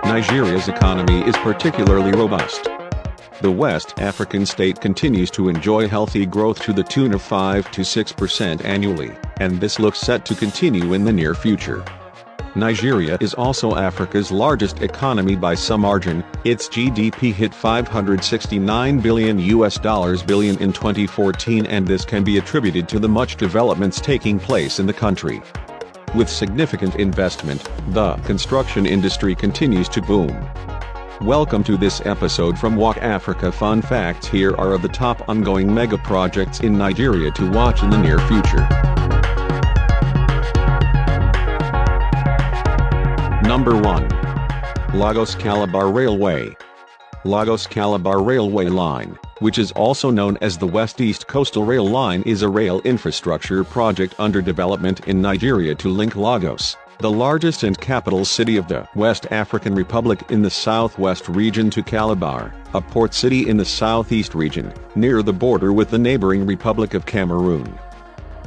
Nigeria's economy is particularly robust. The West African state continues to enjoy healthy growth to the tune of 5 to 6% annually, and this looks set to continue in the near future. Nigeria is also Africa's largest economy by some margin. Its GDP hit $569 billion in 2014, and this can be attributed to the much developments taking place in the country. With significant investment, the construction industry continues to boom. Welcome to this episode from Walk Africa Fun Facts. Here are the top ongoing mega projects in Nigeria to watch in the near future. Number 1. Lagos-Calabar Railway. Lagos-Calabar Railway Line, which is also known as the West-East Coastal Rail Line, is a rail infrastructure project under development in Nigeria to link Lagos, the largest and capital city of the West African Republic in the southwest region, to Calabar, a port city in the southeast region, near the border with the neighboring Republic of Cameroon.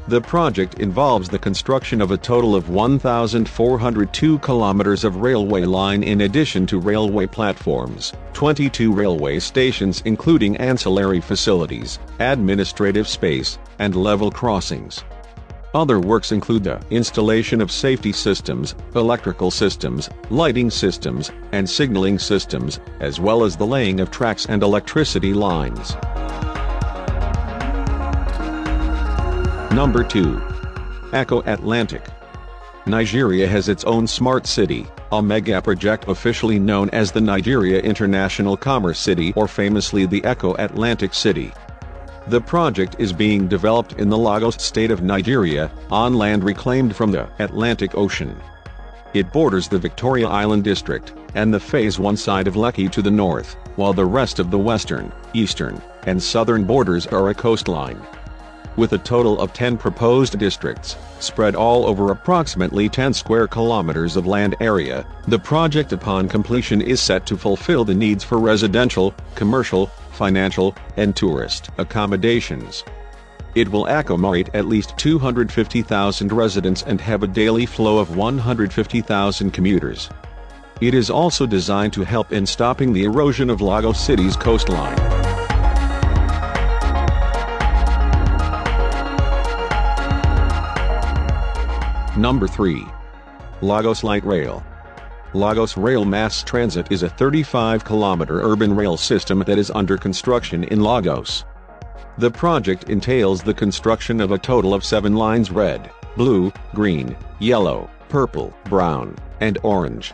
The project involves the construction of a total of 1,402 kilometers of railway line in addition to railway platforms, 22 railway stations including ancillary facilities, administrative space, and level crossings. Other works include the installation of safety systems, electrical systems, lighting systems, and signaling systems, as well as the laying of tracks and electricity lines. Number 2. Eko Atlantic. Nigeria has its own smart city, a mega project officially known as the Nigeria International Commerce City, or famously the Eko Atlantic City. The project is being developed in the Lagos state of Nigeria, on land reclaimed from the Atlantic Ocean. It borders the Victoria Island district, and the Phase 1 side of Lekki to the north, while the rest of the western, eastern, and southern borders are a coastline. With a total of 10 proposed districts, spread all over approximately 10 square kilometers of land area, the project upon completion is set to fulfill the needs for residential, commercial, financial, and tourist accommodations. It will accommodate at least 250,000 residents and have a daily flow of 150,000 commuters. It is also designed to help in stopping the erosion of Lagos City's coastline. Number 3. Lagos Light Rail. Lagos Rail Mass Transit is a 35-kilometer urban rail system that is under construction in Lagos. The project entails the construction of a total of 7 lines: red, blue, green, yellow, purple, brown, and orange.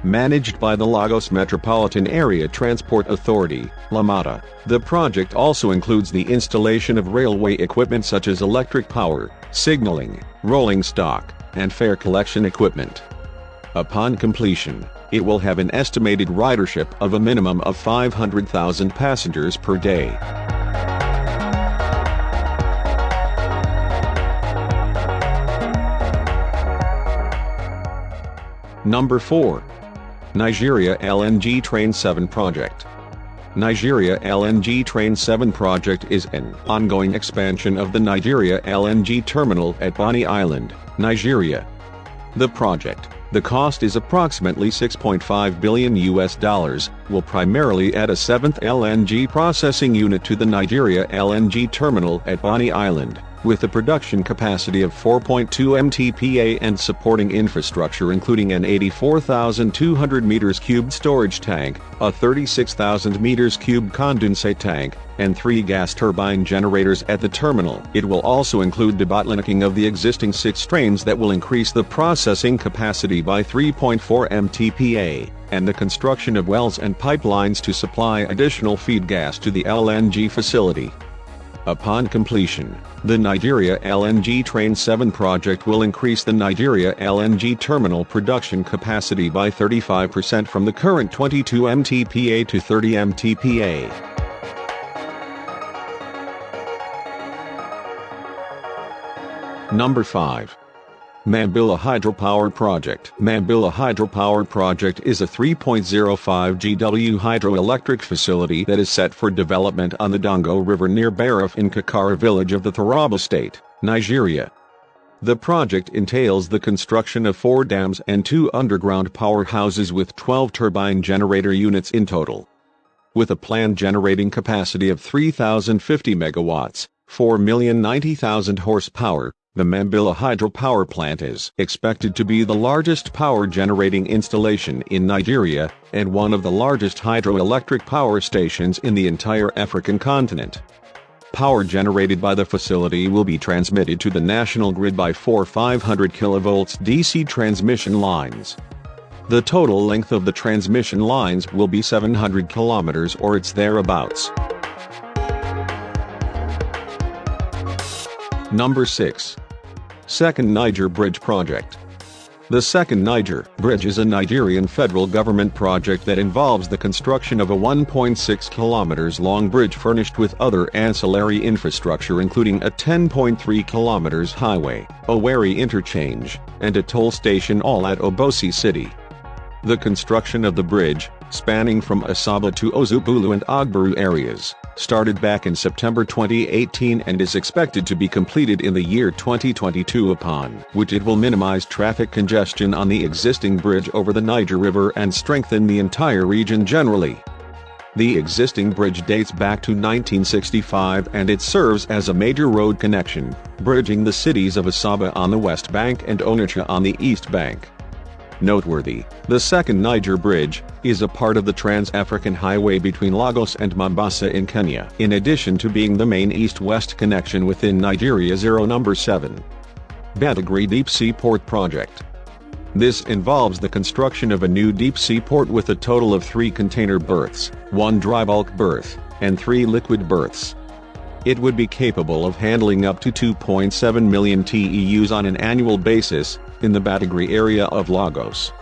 Managed by the Lagos Metropolitan Area Transport Authority, LAMATA, the project also includes the installation of railway equipment such as electric power, signaling, rolling stock, and fare collection equipment. Upon completion, it will have an estimated ridership of a minimum of 500,000 passengers per day. Number 4. Nigeria LNG Train 7 Project. Nigeria LNG Train 7 project is an ongoing expansion of the Nigeria LNG terminal at Bonny Island, Nigeria. The project, the cost is approximately $6.5 billion, will primarily add a 7th LNG processing unit to the Nigeria LNG terminal at Bonny Island, with a production capacity of 4.2 MTPA and supporting infrastructure including an 84,200 meters cubed storage tank, a 36,000 meters cubed condensate tank, and 3 gas turbine generators at the terminal. It will also include debottlenecking of the existing 6 trains that will increase the processing capacity by 3.4 MTPA, and the construction of wells and pipelines to supply additional feed gas to the LNG facility. Upon completion, the Nigeria LNG Train 7 project will increase the Nigeria LNG terminal production capacity by 35% from the current 22 MTPA to 30 MTPA. Number 5. Mambilla Hydropower Project. Mambilla Hydropower Project is a 3.05 GW hydroelectric facility that is set for development on the Dongo River near Baraf in Kakara village of the Taraba State, Nigeria. The project entails the construction of 4 dams and 2 underground powerhouses with 12 turbine generator units in total. With a planned generating capacity of 3,050 megawatts, 4,090,000 horsepower, the Mambilla hydropower plant is expected to be the largest power generating installation in Nigeria, and one of the largest hydroelectric power stations in the entire African continent. Power generated by the facility will be transmitted to the national grid by 4 500 kV DC transmission lines. The total length of the transmission lines will be 700 kilometers or its thereabouts. Number 6. Second Niger Bridge Project. The Second Niger Bridge is a Nigerian federal government project that involves the construction of a 1.6 kilometers long bridge furnished with other ancillary infrastructure including a 10.3 kilometers highway, a Wari interchange, and a toll station all at Obosi City. The construction of the bridge, spanning from Asaba to Ozubulu and Ogbaru areas, started back in September 2018 and is expected to be completed in the year 2022, upon which it will minimize traffic congestion on the existing bridge over the Niger River and strengthen the entire region generally. The existing bridge dates back to 1965 and it serves as a major road connection, bridging the cities of Asaba on the west bank and Onitsha on the east bank. Noteworthy, the Second Niger Bridge is a part of the Trans-African Highway between Lagos and Mombasa in Kenya, in addition to being the main east-west connection within Nigeria. Number 7. Badagry Deep Sea Port Project. This involves the construction of a new deep sea port with a total of 3 container berths, 1 dry bulk berth, and 3 liquid berths. It would be capable of handling up to 2.7 million TEUs on an annual basis, in the Badagry area of Lagos.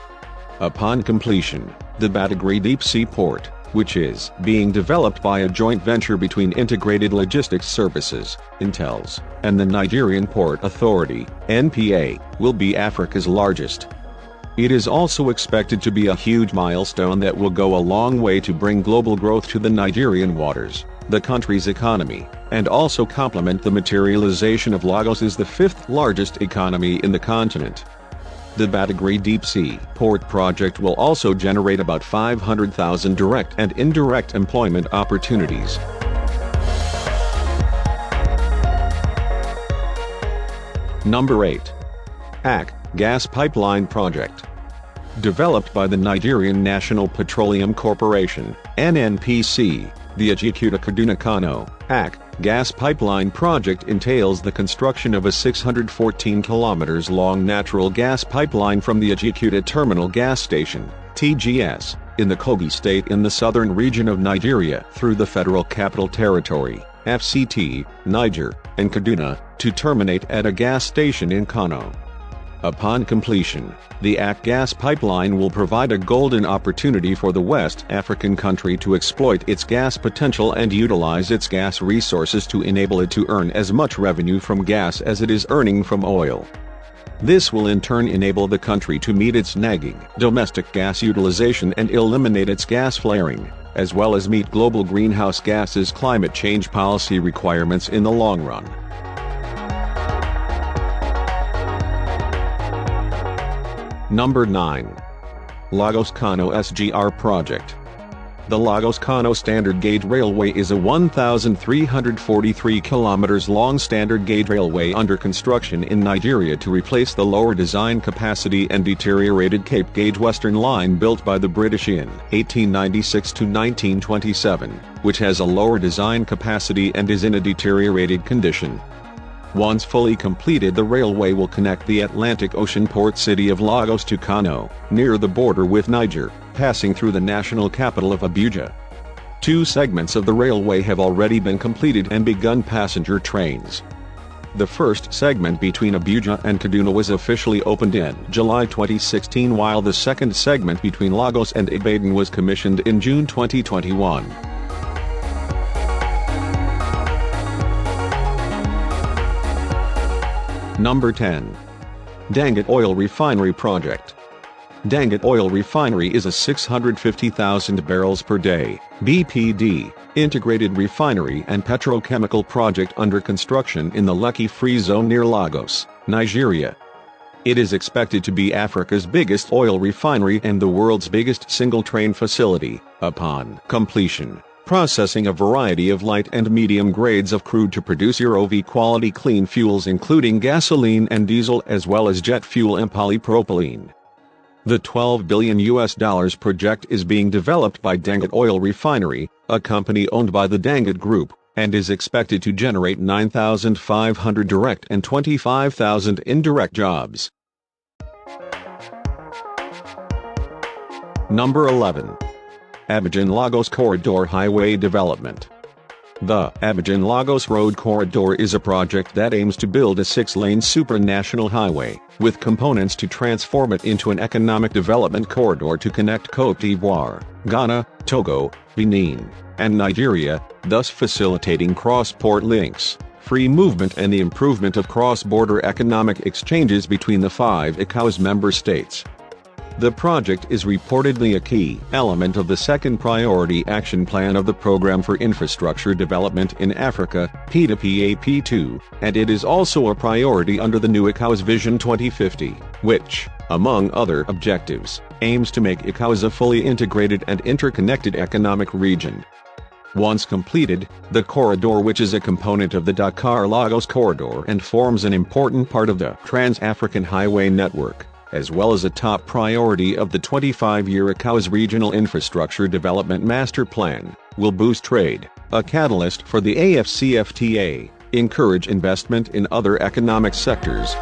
Upon completion, the Badagry Deep Sea Port, which is being developed by a joint venture between Integrated Logistics Services, Intels, and the Nigerian Port Authority, NPA, will be Africa's largest. It is also expected to be a huge milestone that will go a long way to bring global growth to the Nigerian waters, the country's economy, and also complement the materialization of Lagos as the 5th largest economy in the continent. The Badagry Deep Sea Port Project will also generate about 500,000 direct and indirect employment opportunities. Number 8. AK Gas Pipeline Project. Developed by the Nigerian National Petroleum Corporation, NNPC, the Ajaokuta-Kaduna-Kano (AK) gas pipeline project entails the construction of a 614 kilometers long natural gas pipeline from the Ajaokuta Terminal Gas Station (TGS) in the Kogi State in the southern region of Nigeria through the Federal Capital Territory (FCT), Niger, and Kaduna, to terminate at a gas station in Kano. Upon completion, the AK gas pipeline will provide a golden opportunity for the West African country to exploit its gas potential and utilize its gas resources to enable it to earn as much revenue from gas as it is earning from oil. This will in turn enable the country to meet its nagging domestic gas utilization and eliminate its gas flaring, as well as meet global greenhouse gases climate change policy requirements in the long run. Number 9. Lagos-Kano SGR Project. The Lagos-Kano Standard Gauge Railway is a 1,343 kilometers long standard gauge railway under construction in Nigeria to replace the lower design capacity and deteriorated Cape Gauge Western Line built by the British in 1896 to 1927, which has a lower design capacity and is in a deteriorated condition. Once fully completed, the railway will connect the Atlantic Ocean port city of Lagos to Kano, near the border with Niger, passing through the national capital of Abuja. 2 segments of the railway have already been completed and begun passenger trains. The first segment between Abuja and Kaduna was officially opened in July 2016, while the second segment between Lagos and Ibadan was commissioned in June 2021. Number 10. Dangote Oil Refinery Project. Dangote Oil Refinery is a 650,000 barrels per day (BPD) integrated refinery and petrochemical project under construction in the Lekki Free Zone near Lagos, Nigeria. It is expected to be Africa's biggest oil refinery and the world's biggest single-train facility, upon completion, processing a variety of light and medium grades of crude to produce Euro-V quality clean fuels including gasoline and diesel as well as jet fuel and polypropylene. The $12 billion project is being developed by Dangote Oil Refinery, a company owned by the Dangote Group, and is expected to generate 9,500 direct and 25,000 indirect jobs. Number 11. Abidjan-Lagos Corridor Highway Development. The Abidjan-Lagos Road Corridor is a project that aims to build a 6-lane supranational highway, with components to transform it into an economic development corridor to connect Côte d'Ivoire, Ghana, Togo, Benin, and Nigeria, thus facilitating cross-port links, free movement and the improvement of cross-border economic exchanges between the 5 ECOWAS member states. The project is reportedly a key element of the second priority action plan of the Programme for Infrastructure Development in Africa, PDPAP2, and it is also a priority under the new ECOWAS Vision 2050, which, among other objectives, aims to make ECOWAS a fully integrated and interconnected economic region. Once completed, the corridor, which is a component of the Dakar-Lagos corridor and forms an important part of the Trans-African Highway Network, as well as a top priority of the 25-year ECOWAS Regional Infrastructure Development Master Plan, will boost trade, a catalyst for the AFCFTA, encourage investment in other economic sectors,